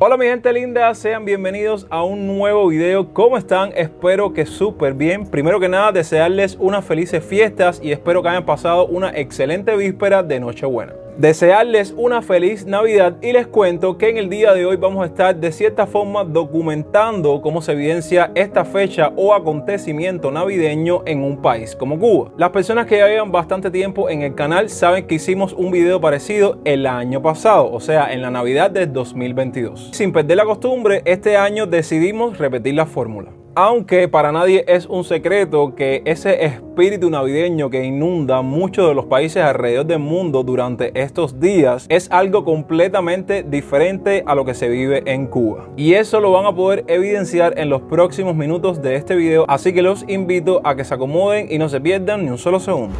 Hola mi gente linda, sean bienvenidos a un nuevo video. ¿Cómo están? Espero que súper bien. Primero que nada, desearles unas felices fiestas y espero que hayan pasado una excelente víspera de Nochebuena. Desearles una feliz Navidad y les cuento que en el día de hoy vamos a estar de cierta forma documentando cómo se evidencia esta fecha o acontecimiento navideño en un país como Cuba. Las personas que ya llevan bastante tiempo en el canal saben que hicimos un video parecido el año pasado, o sea, en la Navidad del 2022. Sin perder la costumbre, este año decidimos repetir la fórmula. Aunque para nadie es un secreto que ese espíritu navideño que inunda muchos de los países alrededor del mundo durante estos días es algo completamente diferente a lo que se vive en Cuba. Y eso lo van a poder evidenciar en los próximos minutos de este video, así que los invito a que se acomoden y no se pierdan ni un solo segundo.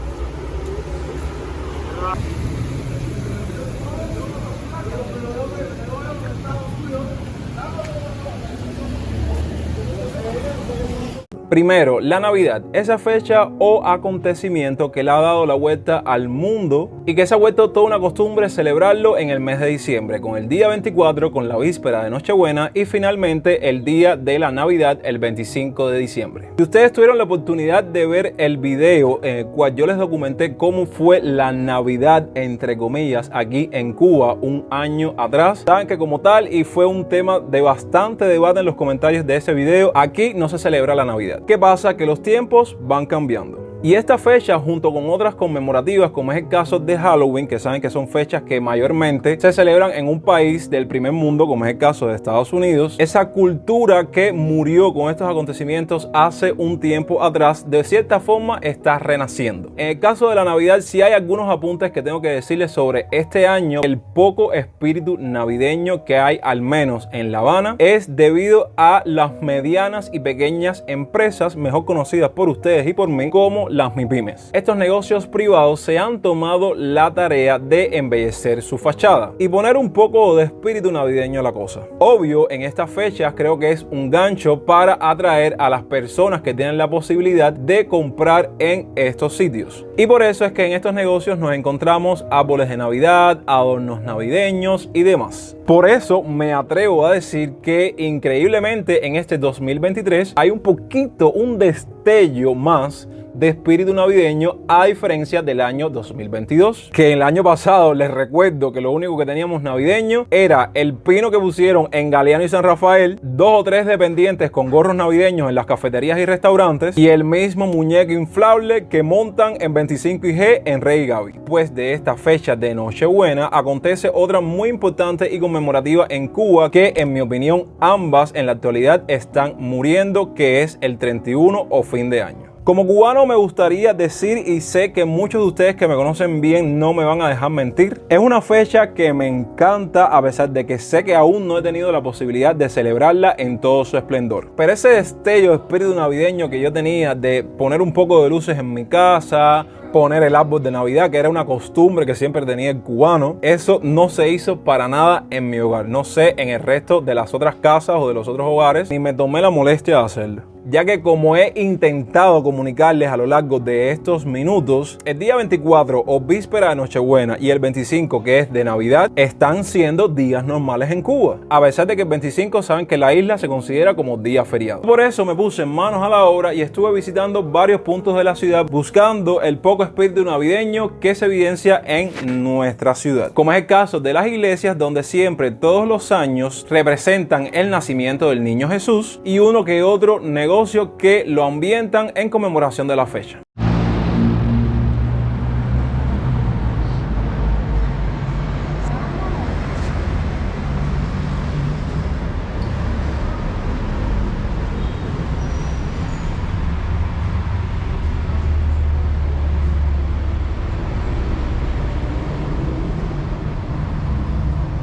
Primero, la Navidad, esa fecha o acontecimiento que le ha dado la vuelta al mundo y que se ha vuelto toda una costumbre celebrarlo en el mes de diciembre, con el día 24, con la víspera de Nochebuena y finalmente el día de la Navidad, el 25 de diciembre. Si ustedes tuvieron la oportunidad de ver el video en el cual yo les documenté cómo fue la Navidad, entre comillas, aquí en Cuba un año atrás, saben que como tal, y fue un tema de bastante debate en los comentarios de ese video, aquí no se celebra la Navidad. ¿Qué pasa? Que los tiempos van cambiando. Y esta fecha, junto con otras conmemorativas, como es el caso de Halloween, que saben que son fechas que mayormente se celebran en un país del primer mundo, como es el caso de Estados Unidos, esa cultura que murió con estos acontecimientos hace un tiempo atrás, de cierta forma está renaciendo. En el caso de la Navidad, sí hay algunos apuntes que tengo que decirles sobre este año. El poco espíritu navideño que hay, al menos en La Habana, es debido a las medianas y pequeñas empresas, mejor conocidas por ustedes y por mí como las MIPYMES. Estos negocios privados se han tomado la tarea de embellecer su fachada y poner un poco de espíritu navideño a la cosa. Obvio, en estas fechas creo que es un gancho para atraer a las personas que tienen la posibilidad de comprar en estos sitios. Y por eso es que en estos negocios nos encontramos árboles de Navidad, adornos navideños y demás. Por eso me atrevo a decir que increíblemente en este 2023 hay un destello más de espíritu navideño, a diferencia del año 2022, que el año pasado les recuerdo que lo único que teníamos navideño era el pino que pusieron en Galeano y San Rafael, 2 o 3 dependientes con gorros navideños en las cafeterías y restaurantes y el mismo muñeco inflable que montan en 25IG en Rey y Gaby. Pues de esta fecha de Nochebuena acontece otra muy importante y conmemorativa en Cuba, que en mi opinión ambas en la actualidad están muriendo, que es el 31 o fin de año. Como cubano me gustaría decir, y sé que muchos de ustedes que me conocen bien no me van a dejar mentir, es una fecha que me encanta, a pesar de que sé que aún no he tenido la posibilidad de celebrarla en todo su esplendor. Pero ese destello de espíritu navideño que yo tenía de poner un poco de luces en mi casa, poner el árbol de Navidad, que era una costumbre que siempre tenía el cubano, eso no se hizo para nada en mi hogar. No sé en el resto de las otras casas o de los otros hogares, ni me tomé la molestia de hacerlo. Ya que, como he intentado comunicarles a lo largo de estos minutos, el día 24 o víspera de Nochebuena y el 25, que es de Navidad, están siendo días normales en Cuba, a pesar de que el 25 saben que la isla se considera como día feriado. Por eso me puse manos a la obra y estuve visitando varios puntos de la ciudad buscando el poco espíritu navideño que se evidencia en nuestra ciudad, como es el caso de las iglesias, donde siempre todos los años representan el nacimiento del niño Jesús y uno que otro negocio que lo ambientan en conmemoración de la fecha.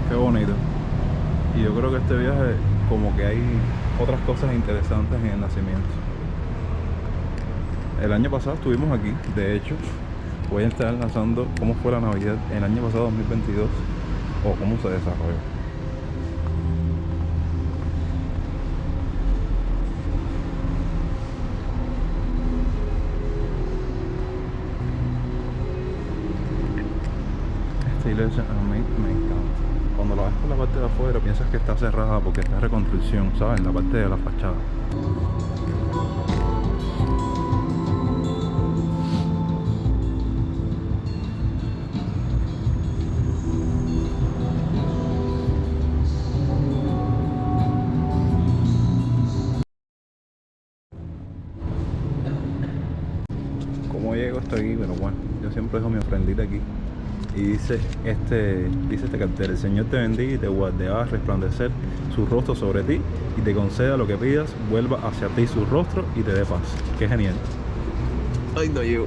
Qué bonito. Y yo creo que este viaje, como que hay otras cosas interesantes en el nacimiento. El año pasado estuvimos aquí, de hecho voy a estar lanzando cómo fue la Navidad el año pasado 2022 o cómo se desarrolló. Esta iglesia a mí me encanta. Cuando la ves por la parte de afuera piensas que está cerrada porque está en reconstrucción, ¿sabes? En la parte de la fachada. ¿Cómo llego hasta aquí? Pero bueno, yo siempre dejo mi ofrendita aquí. Y dice este cartel: el Señor te bendiga y te guarde, haga resplandecer su rostro sobre ti y te conceda lo que pidas, vuelva hacia ti su rostro y te dé paz. Qué genial. Ay, no llego.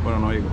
Bueno, no llego.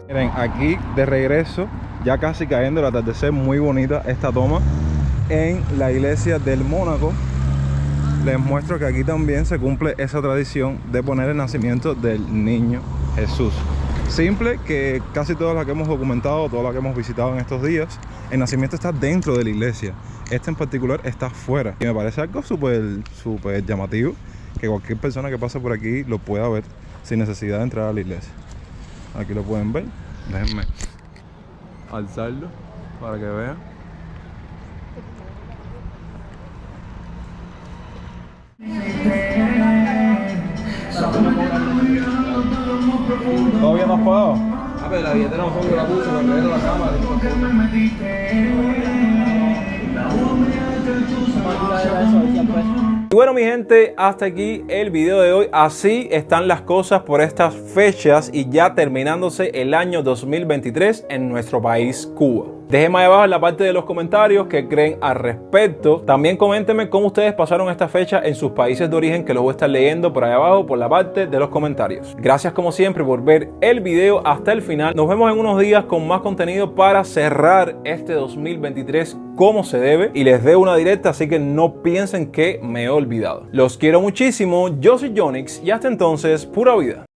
Miren, aquí de regreso, ya casi cayendo el atardecer, muy bonita esta toma en la iglesia del Mónaco. Les muestro que aquí también se cumple esa tradición de poner el nacimiento del niño Jesús. Simple, que casi todas las que hemos documentado, todas las que hemos visitado en estos días, el nacimiento está dentro de la iglesia. Este en particular está afuera. Y me parece algo súper llamativo, que cualquier persona que pase por aquí lo pueda ver sin necesidad de entrar a la iglesia. Aquí lo pueden ver. Déjenme alzarlo para que vean. ¿Todavía no has pagado? Ah, pero la billetera no fue que la puse, me quedé en la cámara. Y bueno, mi gente, hasta aquí el video de hoy. Así están las cosas por estas fechas y ya terminándose el año 2023 en nuestro país, Cuba. Déjenme ahí abajo en la parte de los comentarios qué creen al respecto. También coméntenme cómo ustedes pasaron esta fecha en sus países de origen, que los voy a estar leyendo por ahí abajo por la parte de los comentarios. Gracias como siempre por ver el video hasta el final. Nos vemos en unos días con más contenido para cerrar este 2023 como se debe. Y les debo una directa, así que no piensen que me he olvidado. Los quiero muchísimo. Yo soy Yonix y hasta entonces, pura vida.